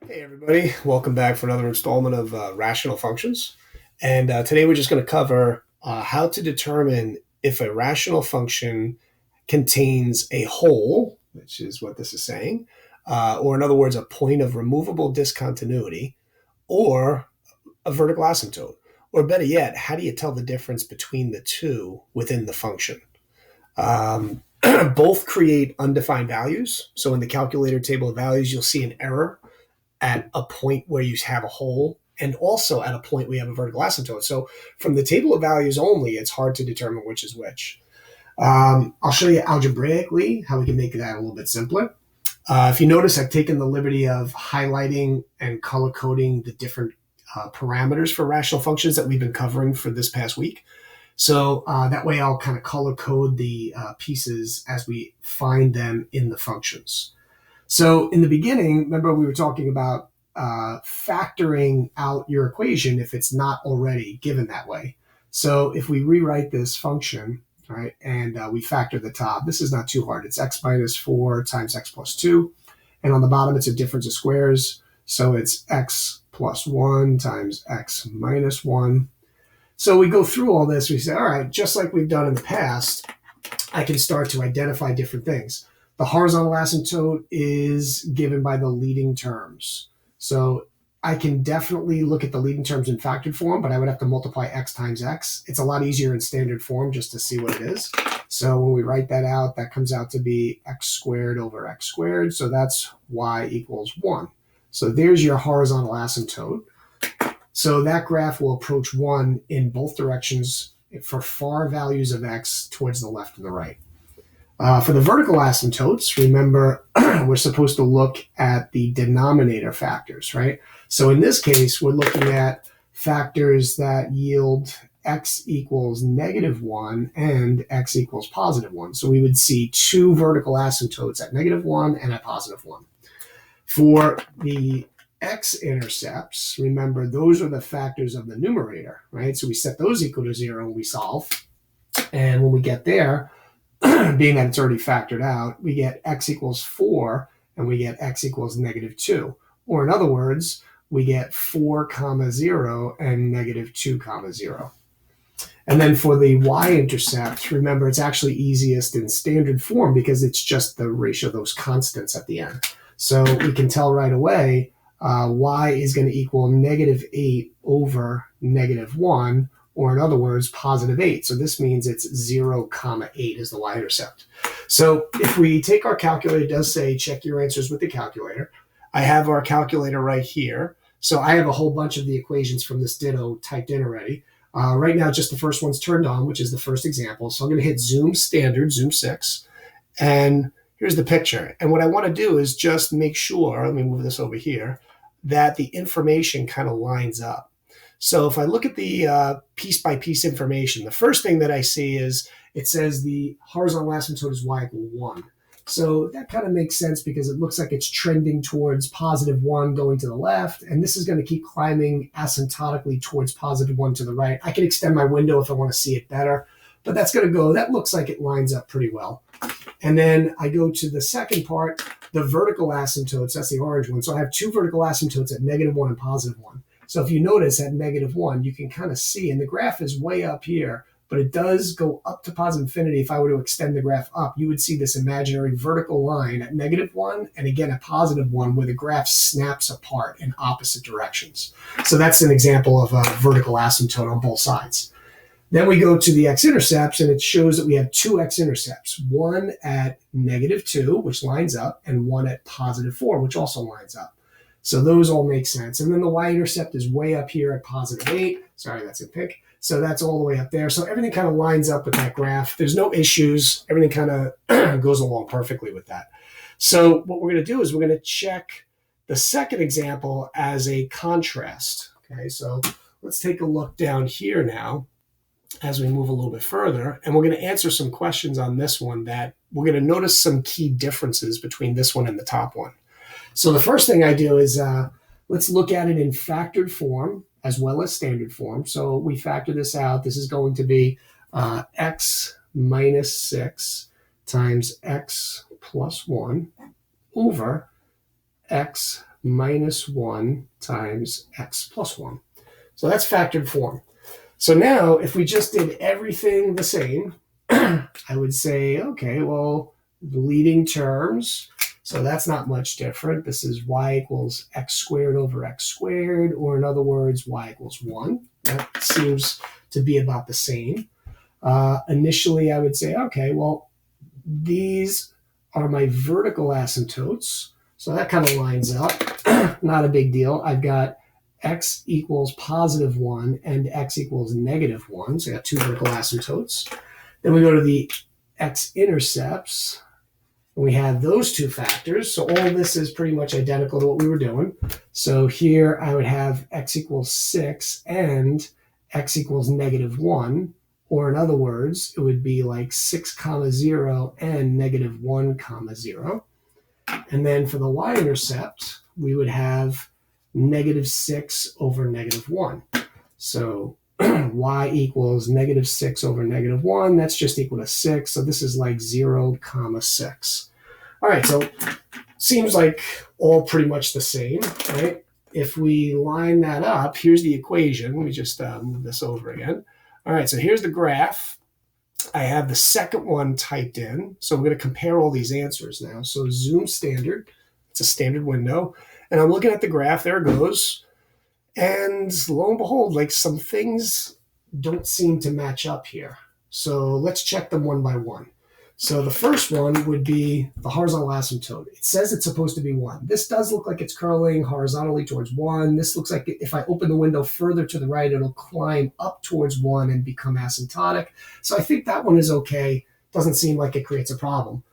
Hey everybody, welcome back for another installment of rational functions. And today we're just going to cover how to determine if a rational function contains a hole, which is what this is saying, or in other words, a point of removable discontinuity, or a vertical asymptote. Or better yet, how do you tell the difference between the two within the function? Both create undefined values. So in the calculator table of values, you'll see an error at a point where you have a hole and also at a point where you have a vertical asymptote. So from the table of values only, it's hard to determine which is which. I'll show you algebraically how we can make that a little bit simpler. If you notice, I've taken the liberty of highlighting and color coding the different parameters for rational functions that we've been covering for this past week. So that way I'll kind of color code the pieces as we find them in the functions. So in the beginning, remember we were talking about factoring out your equation if it's not already given that way. So if we rewrite this function, right, and we factor the top, this is not too hard. It's x minus 4 times x plus 2. And on the bottom, it's a difference of squares. So it's x plus 1 times x minus 1. So we go through all this. We say, all right, just like we've done in the past, I can start to identify different things. The horizontal asymptote is given by the leading terms. So I can definitely look at the leading terms in factored form, but I would have to multiply x times x. It's a lot easier in standard form just to see what it is. So when we write that out, that comes out to be x squared over x squared. So that's y equals 1. So there's your horizontal asymptote. So that graph will approach 1 in both directions for far values of x towards the left and the right. For the vertical asymptotes, remember, we're supposed to look at the denominator factors, right? So in this case, we're looking at factors that yield x equals -1 and x equals +1. So we would see two vertical asymptotes at -1 and at +1. For the x-intercepts, remember, those are the factors of the numerator, right? So we set those equal to 0 and we solve. And when we get there, being that it's already factored out, we get x equals 4 and we get x equals -2. Or in other words, we get 4 comma 0 and -2 comma 0. And then for the y-intercept, remember, it's actually easiest in standard form because it's just the ratio of those constants at the end. So we can tell right away y is going to equal -8 over -1, or in other words, +8. So this means it's 0 comma 8 is the y-intercept. So if we take our calculator, it does say check your answers with the calculator. I have our calculator right here. So I have a whole bunch of the equations from this ditto typed in already. Right now, just the first one's turned on, which is the first example. So I'm going to hit Zoom Standard, Zoom 6. And here's the picture. And what I want to do is just make sure, let me move this over here, that the information kind of lines up. So if I look at the piece-by-piece information, the first thing that I see is it says the horizontal asymptote is y equal 1. So that kind of makes sense because it looks like it's trending towards +1 going to the left, and this is going to keep climbing asymptotically towards +1 to the right. I can extend my window if I want to see it better, but that's going to go, that looks like it lines up pretty well. And then I go to the second part, the vertical asymptotes, that's the orange one. So I have two vertical asymptotes at -1 and +1. So if you notice at -1, you can kind of see, and the graph is way up here, but it does go up to +infinity. If I were to extend the graph up, you would see this imaginary vertical line at -1 and again at +1 where the graph snaps apart in opposite directions. So that's an example of a vertical asymptote on both sides. Then we go to the x-intercepts, and it shows that we have two x-intercepts, one at -2, which lines up, and one at +4, which also lines up. So those all make sense. And then the y-intercept is way up here at +8. Sorry, that's in pink. So that's all the way up there. So everything kind of lines up with that graph. There's no issues. Everything kind of goes along perfectly with that. So what we're going to do is we're going to check the second example as a contrast. Okay, so let's take a look down here now as we move a little bit further. And we're going to answer some questions on this one that we're going to notice some key differences between this one and the top one. So the first thing I do is let's look at it in factored form as well as standard form. So we factor this out. This is going to be x minus 6 times x plus 1 over x minus 1 times x plus 1. So that's factored form. So now if we just did everything the same, I would say, okay, well, the leading terms, so that's not much different. This is y equals x squared over x squared, or in other words, y equals 1. That seems to be about the same. Initially, I would say, okay, well, these are my vertical asymptotes. So that kind of lines up. Not a big deal. I've got x equals positive 1 and x equals negative 1. So I got two vertical asymptotes. Then we go to the x-intercepts. And we have those two factors. So all of this is pretty much identical to what we were doing. So here I would have x equals 6 and x equals negative 1. Or in other words, it would be like 6 comma 0 and negative 1 comma 0. And then for the y-intercept, we would have negative 6 over negative 1. So y equals negative 6 over negative 1. That's just equal to 6. So this is like 0 comma 6. All right, so seems like all pretty much the same, right? If we line that up, here's the equation. Let me just move this over again. All right, so here's the graph. I have the second one typed in. So we're going to compare all these answers now. So zoom standard, it's a standard window. And I'm looking at the graph, there it goes. And lo and behold, like some things don't seem to match up here. So let's check them one by one. So the first one would be the horizontal asymptote. It says it's supposed to be 1. This does look like it's curling horizontally towards 1. This looks like if I open the window further to the right, it'll climb up towards 1 and become asymptotic. So I think that one is okay. Doesn't seem like it creates a problem.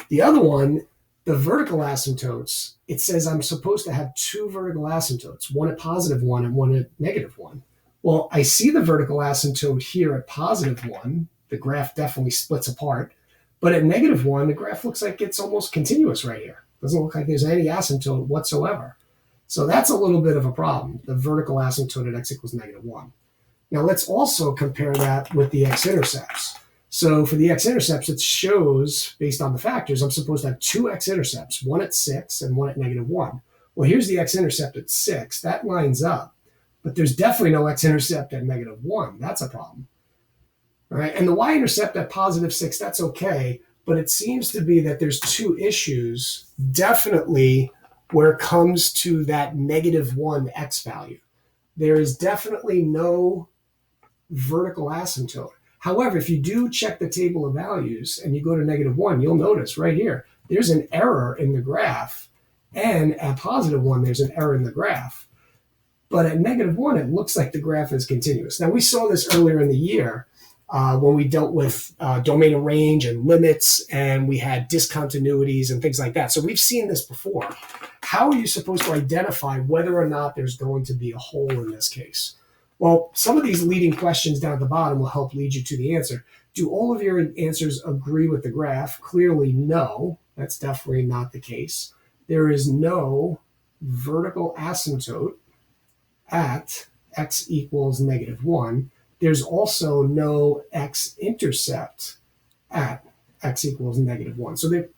The other one, the vertical asymptotes, it says I'm supposed to have two vertical asymptotes, one at positive 1 and one at negative 1. Well, I see the vertical asymptote here at positive 1. The graph definitely splits apart. But at negative 1, the graph looks like it's almost continuous right here. Doesn't look like there's any asymptote whatsoever. So that's a little bit of a problem, the vertical asymptote at x equals negative 1. Now let's also compare that with the x-intercepts. So for the x-intercepts, it shows, based on the factors, I'm supposed to have two x-intercepts, one at 6 and one at negative 1. Well, here's the x-intercept at 6. That lines up. But there's definitely no x-intercept at negative 1. That's a problem. All right, and the y-intercept at positive 6, that's okay, but it seems to be that there's two issues, definitely where it comes to that negative 1 x value. There is definitely no vertical asymptote. However, if you do check the table of values and you go to negative 1, you'll notice right here, there's an error in the graph, and at positive 1, there's an error in the graph. But at negative 1, it looks like the graph is continuous. Now, we saw this earlier in the year, when we dealt with domain and range and limits, and we had discontinuities and things like that. So we've seen this before. How are you supposed to identify whether or not there's going to be a hole in this case? Well, some of these leading questions down at the bottom will help lead you to the answer. Do all of your answers agree with the graph? Clearly, no. That's definitely not the case. There is no vertical asymptote at x equals negative 1. There's also no x-intercept at x equals negative 1. So there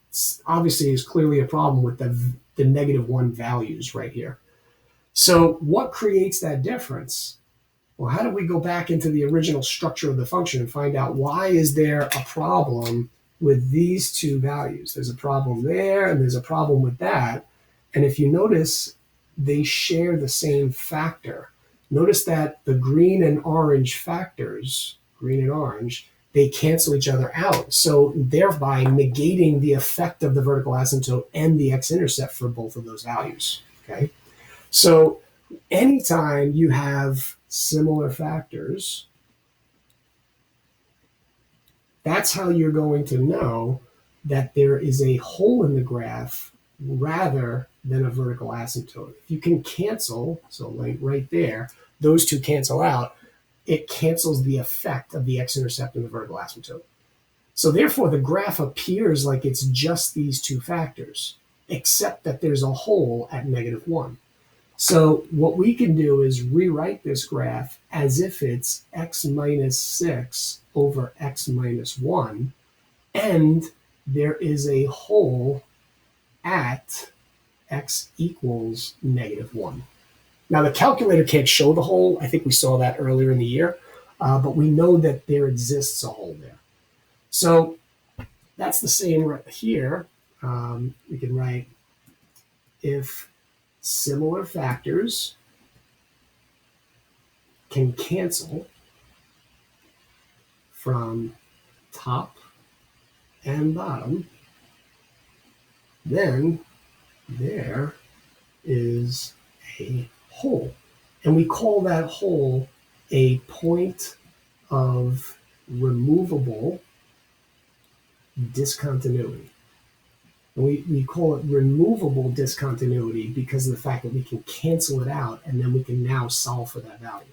obviously is clearly a problem with the negative 1 values right here. So what creates that difference? Well, how do we go back into the original structure of the function and find out why is there a problem with these two values? There's a problem there, and there's a problem with that. And if you notice, they share the same factor. Notice that the green and orange factors, green and orange, they cancel each other out. So thereby negating the effect of the vertical asymptote and the x-intercept for both of those values, okay? So anytime you have similar factors, that's how you're going to know that there is a hole in the graph rather than a vertical asymptote. If you can cancel, so like right there, those two cancel out, it cancels the effect of the x-intercept and the vertical asymptote. So therefore, the graph appears like it's just these two factors, except that there's a hole at negative 1. So what we can do is rewrite this graph as if it's x minus 6 over x minus 1, and there is a hole at x equals -1. Now, the calculator can't show the hole. I think we saw that earlier in the year, but we know that there exists a hole there. So that's the same right here. We can write if similar factors can cancel from top and bottom, then there is a hole. And we call that hole a point of removable discontinuity. And we call it removable discontinuity because of the fact that we can cancel it out and then we can now solve for that value.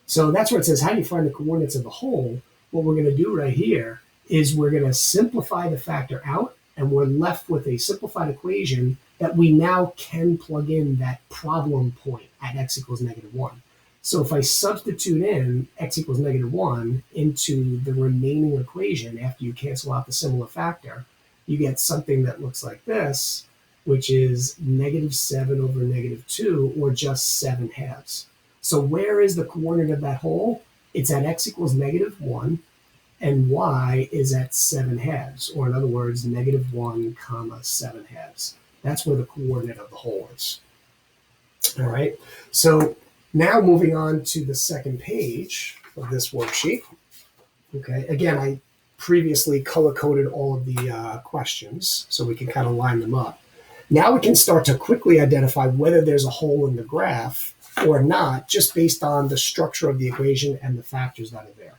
So that's where it says, how do you find the coordinates of the hole? What we're going to do right here is we're going to simplify the factor out, and we're left with a simplified equation that we now can plug in that problem point at x equals -1. So if I substitute in x equals -1 into the remaining equation after you cancel out the similar factor, you get something that looks like this, which is -7 over -2, or just 7/2. So where is the coordinate of that hole? It's at x equals -1, and y is at 7/2, or in other words, -1 comma 7/2. That's where the coordinate of the hole is. All right, so now moving on to the second page of this worksheet. Okay, again, I previously color-coded all of the questions so we can kind of line them up. Now we can start to quickly identify whether there's a hole in the graph or not, just based on the structure of the equation and the factors that are there.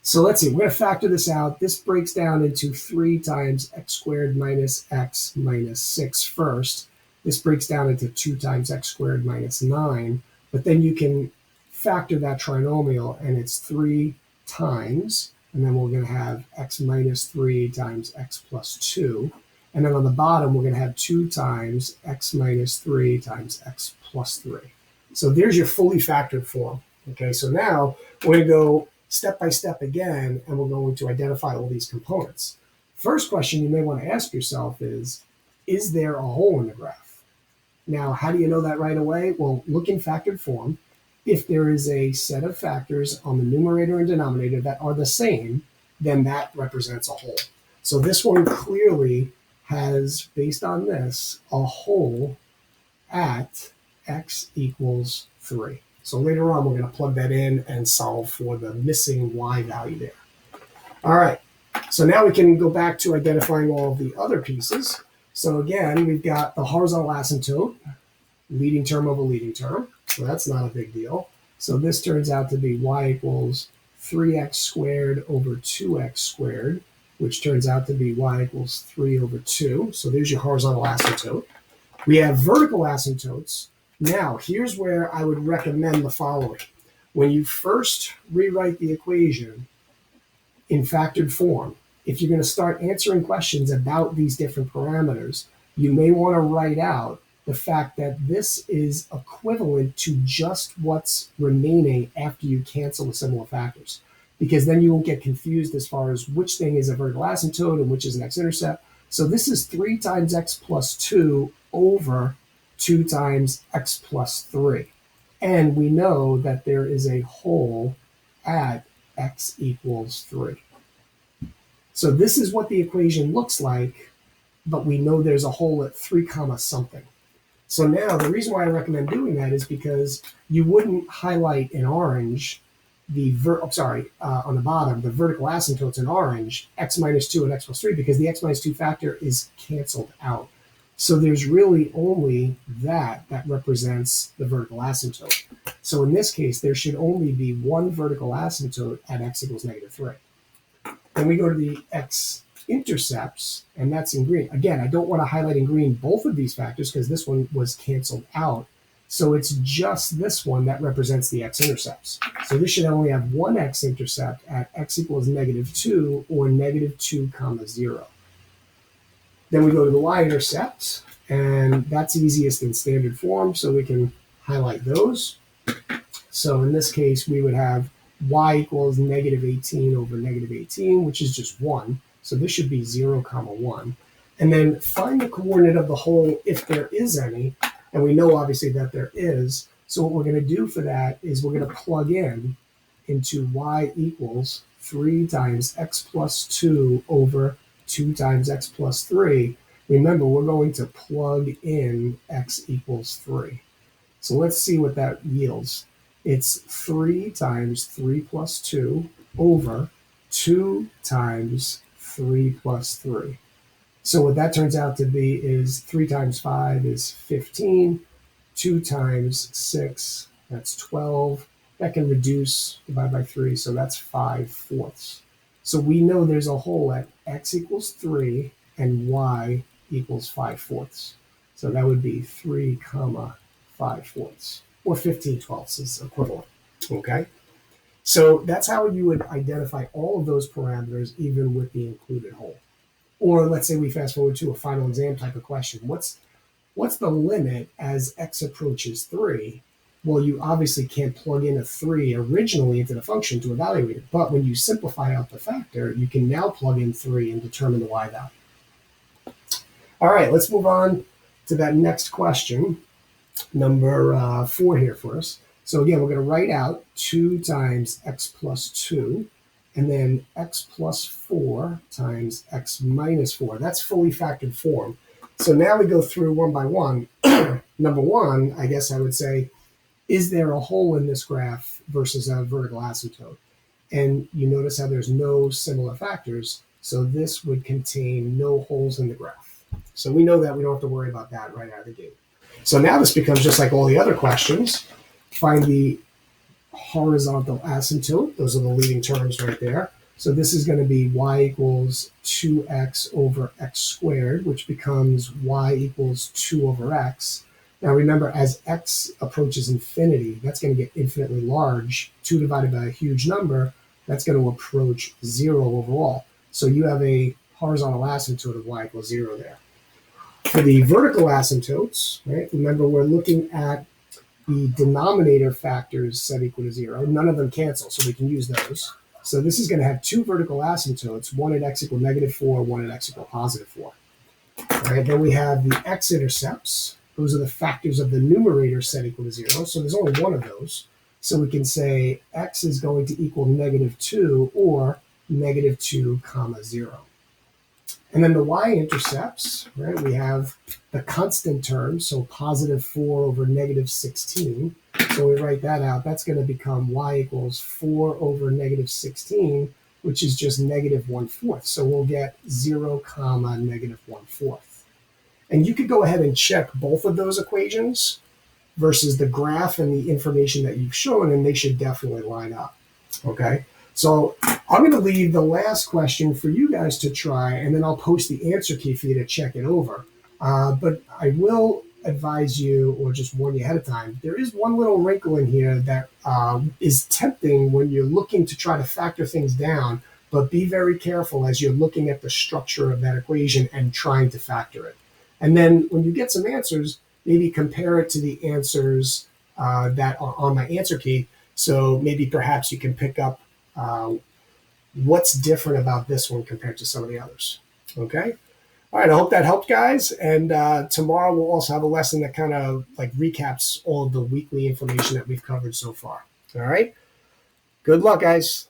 So let's see, we're going to factor this out. This breaks down into 3 times x squared minus x minus 6 first. This breaks down into 2 times x squared minus 9. But then you can factor that trinomial, and it's 3 times, and then we're going to have x minus 3 times x plus 2. And then on the bottom, we're going to have 2 times x minus 3 times x plus 3. So there's your fully factored form. Okay, so now we're going to go step by step again, and we're going to identify all these components. First question you may want to ask yourself is there a hole in the graph? Now, how do you know that right away? Well, look in factored form. If there is a set of factors on the numerator and denominator that are the same, then that represents a hole. So this one clearly has, based on this, a hole at x equals 3. So later on, we're going to plug that in and solve for the missing y value there. All right, so now we can go back to identifying all of the other pieces. So again, we've got the horizontal asymptote, leading term over leading term. So that's not a big deal. So this turns out to be y equals 3x squared over 2x squared, which turns out to be y equals 3 over 2. So there's your horizontal asymptote. We have vertical asymptotes. Now, here's where I would recommend the following. When you first rewrite the equation in factored form, if you're going to start answering questions about these different parameters, you may want to write out the fact that this is equivalent to just what's remaining after you cancel the similar factors, because then you won't get confused as far as which thing is a vertical asymptote and which is an x-intercept. So this is 3 times x plus 2 over 2 times x plus 3. And we know that there is a hole at x equals 3. So this is what the equation looks like, but we know there's a hole at 3 comma something. So now the reason why I recommend doing that is because you wouldn't highlight in orange on the bottom, the vertical asymptotes in orange, x minus 2 and x plus 3, because the x minus 2 factor is canceled out. So there's really only that represents the vertical asymptote. So in this case, there should only be one vertical asymptote at x equals -3. Then we go to the x-intercepts, and that's in green. Again, I don't want to highlight in green both of these factors because this one was canceled out. So it's just this one that represents the x-intercepts. So this should only have one x-intercept at x equals -2 or -2 comma 0. Then we go to the y-intercept, and that's easiest in standard form, so we can highlight those. So in this case, we would have y equals -18 over -18, which is just 1. So this should be 0 comma 1. and then find the coordinate of the whole if there is any. And we know obviously that there is. So what we're going to do for that is we're going to plug in into y equals 3 times x plus 2 over 2 times x plus 3. Remember, we're going to plug in x equals 3. So let's see what that yields. It's 3 times 3 plus 2 over 2 times 3 plus 3. So what that turns out to be is 3 times 5 is 15. 2 times 6, that's 12. That can reduce, divide by 3, so that's 5/4. So we know there's a hole at x equals 3 and y equals 5/4. So that would be 3 comma 5/4, or 15/12 is equivalent. Okay? So that's how you would identify all of those parameters, even with the included hole. Or let's say we fast forward to a final exam type of question. What's the limit as x approaches 3? Well, you obviously can't plug in a 3 originally into the function to evaluate it. But when you simplify out the factor, you can now plug in 3 and determine the y value. All right, let's move on to that next question, number 4 here for us. So again, we're going to write out 2 times x plus 2, and then x plus 4 times x minus 4. That's fully factored form. So now we go through one by one. Number 1, I guess I would say, is there a hole in this graph versus a vertical asymptote? And you notice how there's no similar factors, so this would contain no holes in the graph. So we know that we don't have to worry about that right out of the gate. So now this becomes just like all the other questions. Find the horizontal asymptote. Those are the leading terms right there. So this is going to be y equals 2x over x squared, which becomes y equals 2 over x. Now remember, as x approaches infinity, that's going to get infinitely large. 2 divided by a huge number, that's going to approach 0 overall. So you have a horizontal asymptote of y equals 0 there. For the vertical asymptotes, right, remember we're looking at the denominator factors set equal to 0. None of them cancel, so we can use those. So this is going to have 2 vertical asymptotes, one at x equal -4, one at x equal +4. All right, then we have the x-intercepts. Those are the factors of the numerator set equal to 0. So there's only one of those. So we can say x is going to equal -2 or -2 comma 0. And then the y-intercepts, right, we have the constant term, so +4 over -16. So we write that out. That's going to become y equals 4 over -16, which is just -1/4. So we'll get 0 comma -1/4. And you could go ahead and check both of those equations versus the graph and the information that you've shown, and they should definitely line up. Okay? So I'm going to leave the last question for you guys to try, and then I'll post the answer key for you to check it over. But I will advise you, or just warn you ahead of time, there is one little wrinkle in here that is tempting when you're looking to try to factor things down, but be very careful as you're looking at the structure of that equation and trying to factor it. And then when you get some answers, maybe compare it to the answers that are on my answer key. So maybe perhaps you can pick up what's different about this one compared to some of the others. Okay? All right, I hope that helped, guys. And tomorrow we'll also have a lesson that kind of like recaps all of the weekly information that we've covered so far. All right? Good luck, guys.